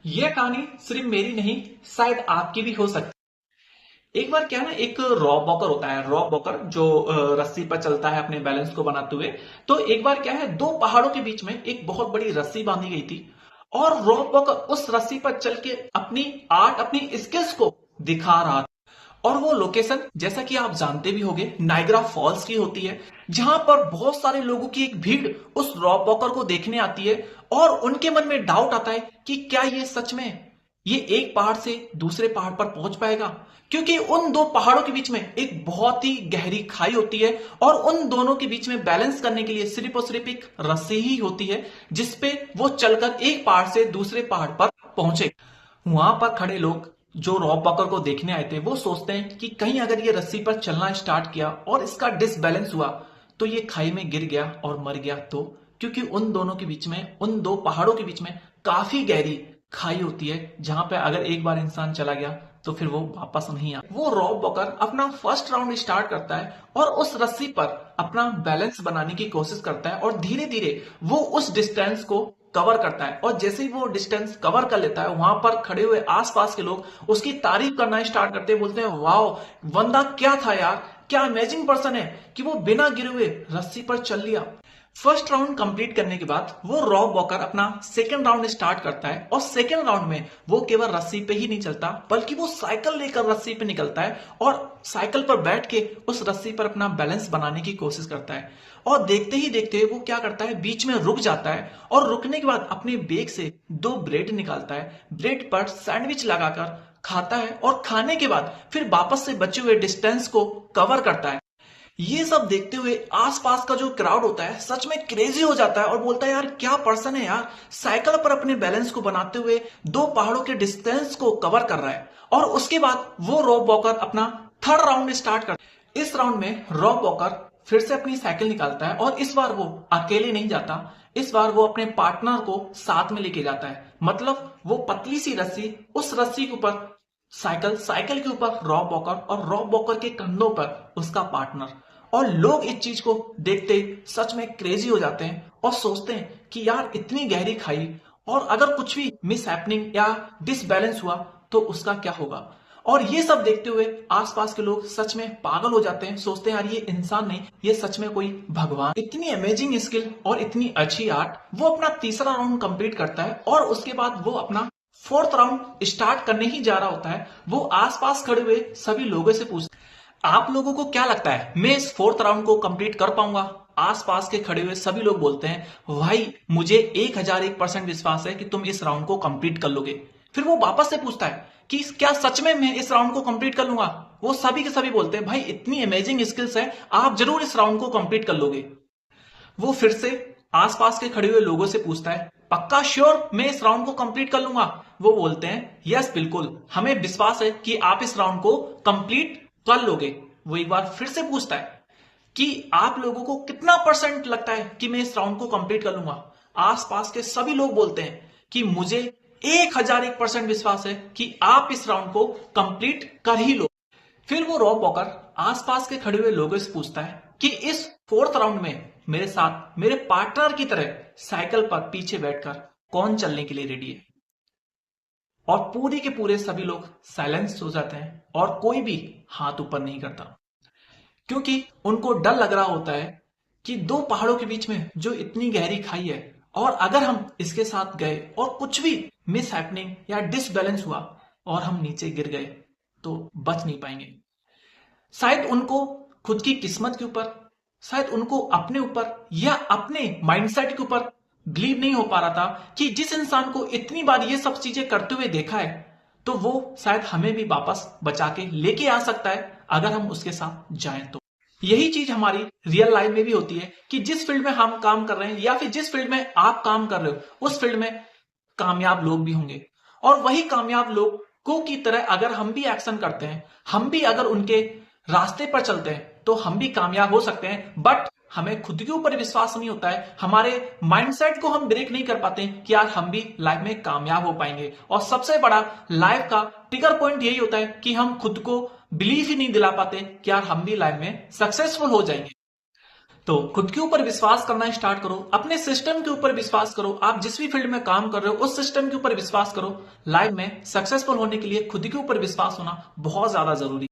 यह कहानी सिर्फ मेरी नहीं, शायद आपकी भी हो सकती है। एक बार क्या है ना, एक रॉक वॉकर होता है। रॉक वॉकर जो रस्सी पर चलता है अपने बैलेंस को बनाते हुए। तो एक बार क्या है, दो पहाड़ों के बीच में एक बहुत बड़ी रस्सी बांधी गई थी और रॉक वॉकर उस रस्सी पर चल के अपनी आर्ट, अपनी स्किल्स को दिखा रहा था। और वो लोकेशन, जैसा कि आप जानते भी होंगे, नाइग्रा फॉल्स की होती है, जहां पर बहुत सारे लोगों की एक भीड़ उस रॉक वॉकर को देखने आती है। और उनके मन में डाउट आता है कि क्या ये सच में ये एक पहाड़ से दूसरे पहाड़ पर पहुंच पाएगा, क्योंकि उन दो पहाड़ों के बीच में एक बहुत ही गहरी खाई होती है और उन दोनों के बीच में बैलेंस करने के लिए सिर्फ और सिर्फ एक रस्सी ही होती है, जिसपे वो चलकर एक पहाड़ से दूसरे पहाड़ पर पहुंचे। वहां पर खड़े लोग जो रॉक वॉकर को देखने आए थे, वो सोचते हैं कि कहीं अगर ये रस्सी पर चलना स्टार्ट किया और इसका डिसबैलेंस हुआ तो ये खाई में गिर गया और मर गया, तो क्योंकि उन दोनों के बीच में, उन दो पहाड़ों के बीच में काफी गहरी खाई होती है, जहां पे अगर एक बार इंसान चला गया तो फिर वो वापस नहीं आता। वो रॉक वॉकर अपना फर्स्ट राउंड स्टार्ट करता है और उस रस्सी पर अपना बैलेंस बनाने की कोशिश करता है और धीरे धीरे वो उस डिस्टेंस को कवर करता है। और जैसे ही वो डिस्टेंस कवर कर लेता है, वहां पर खड़े हुए आसपास के लोग उसकी तारीफ करना स्टार्ट करते हैं, बोलते हैं वाओ, बंदा क्या था यार, क्या अमेजिंग पर्सन है कि वो बिना गिरे हुए रस्सी पर चल लिया। फर्स्ट राउंड कंप्लीट करने के बाद वो रॉक वॉकर अपना सेकंड राउंड स्टार्ट करता है और सेकंड राउंड में वो केवल रस्सी पे ही नहीं चलता, बल्कि वो साइकिल लेकर रस्सी पे निकलता है और साइकिल पर बैठ के उस रस्सी पर अपना बैलेंस बनाने की कोशिश करता है। और देखते ही देखते वो क्या करता है, बीच में रुक जाता है और रुकने के बाद अपने बैग से दो ब्रेड निकालता है, ब्रेड पर सैंडविच लगाकर खाता है और खाने के बाद फिर वापस से बचे हुए डिस्टेंस को कवर करता है। ये सब देखते हुए आसपास का जो क्राउड होता है सच में क्रेजी हो जाता है और बोलता है यार, क्या पर्सन है यार, साइकिल पर अपने बैलेंस को बनाते हुए दो पहाड़ों के डिस्टेंस को कवर कर रहा है। और उसके बाद वो रॉक वॉकर अपना थर्ड राउंड स्टार्ट कर। इस राउंड में रॉक वॉकर फिर से अपनी साइकिल निकालता है और इस बार वो अकेले नहीं जाता, इस बार वो अपने पार्टनर को साथ में लेके जाता है। मतलब वो पतली सी रस्सी, उस रस्सी के ऊपर साइकिल, साइकिल के ऊपर रॉक वॉकर और रॉक वॉकर के कंधों पर उसका पार्टनर। और लोग इस चीज को देखते सच में क्रेजी हो जाते हैं और सोचते हैं कि यार, इतनी गहरी खाई और अगर कुछ भी मिस हैपनिंग या डिसबैलेंस हुआ तो उसका क्या होगा। और ये सब देखते हुए आसपास के लोग सच में पागल हो जाते हैं, सोचते हैं यार, ये इंसान नहीं, ये सच में कोई भगवान। इतनी अमेजिंग स्किल और इतनी अच्छी आर्ट। वो अपना तीसरा राउंड कंप्लीट करता है और उसके बाद वो अपना फोर्थ राउंड स्टार्ट करने ही जा रहा होता है। वो आसपास खड़े हुए सभी लोगों से पूछता है, आप लोगों को क्या लगता है मैं इस फोर्थ राउंड को कंप्लीट कर पाऊंगा। आसपास के खड़े हुए सभी लोग बोलते हैं भाई, मुझे 1001% विश्वास है कि तुम इस राउंड को कंप्लीट कर लोगे। फिर वो वापस से पूछता है कि क्या सच में मैं इस राउंड को कंप्लीट कर लूंगा। वो सभी के सभी बोलते हैं भाई, इतनी अमेजिंग स्किल्स है, आप जरूर इस राउंड को कंप्लीट कर लोगे। वो फिर से आसपास के खड़े हुए लोगों से पूछता है, पक्का श्योर मैं इस राउंड को कंप्लीट कर लूंगा। वो बोलते हैं यस बिल्कुल, हमें विश्वास है कि आप इस राउंड को कंप्लीट कर लोगे। वो एक बार फिर से पूछता है कि आप लोगों को कितना परसेंट लगता है कि मैं इस राउंड को कंप्लीट कर लूंगा। आसपास के सभी लोग बोलते हैं कि मुझे 1001% विश्वास है कि आप इस राउंड को कंप्लीट कर ही लो। फिर वो रॉक वॉकर आसपास के खड़े हुए लोगों से पूछता है कि इस फोर्थ राउंड में मेरे साथ मेरे पार्टनर की तरह साइकिल पर पीछे बैठकर कौन चलने के लिए रेडी है। और पूरे के पूरे सभी लोग साइलेंस हो जाते हैं और कोई भी हाथ ऊपर नहीं करता, क्योंकि उनको डर लग रहा होता है कि दो पहाड़ों के बीच में जो इतनी गहरी खाई है, और अगर हम इसके साथ गए और कुछ भी मिस हैपनिंग या डिसबैलेंस हुआ और हम नीचे गिर गए तो बच नहीं पाएंगे। शायद उनको खुद की किस्मत के ऊपर, शायद उनको अपने ऊपर या अपने माइंडसेट के ऊपर बिलीव नहीं हो पा रहा था कि जिस इंसान को इतनी बार ये सब चीजें करते हुए देखा है, तो वो शायद हमें भी वापस बचा के लेके आ सकता है अगर हम उसके साथ जाएं तो। यही चीज हमारी रियल लाइफ में भी होती है कि जिस फील्ड में हम काम कर रहे हैं या फिर जिस फील्ड में आप काम कर रहे हो, उस फील्ड में कामयाब लोग भी होंगे। और वही कामयाब लोगों की तरह अगर हम भी एक्शन करते हैं, हम भी अगर उनके रास्ते पर चलते हैं, तो हम भी कामयाब हो सकते हैं। बट हमें खुद के ऊपर विश्वास नहीं होता है, हमारे माइंडसेट को हम ब्रेक नहीं कर पाते कि यार, हम भी लाइफ में कामयाब हो पाएंगे। और सबसे बड़ा लाइफ का ट्रिगर पॉइंट यही होता है कि हम खुद को बिलीव ही नहीं दिला पाते कि यार, हम भी लाइफ में सक्सेसफुल हो जाएंगे। तो खुद के ऊपर विश्वास करना स्टार्ट करो, अपने सिस्टम के ऊपर विश्वास करो। आप जिस भी फील्ड में काम कर रहे हो उस सिस्टम के ऊपर विश्वास करो। लाइफ में सक्सेसफुल होने के लिए खुद के ऊपर विश्वास होना बहुत ज्यादा जरूरी है।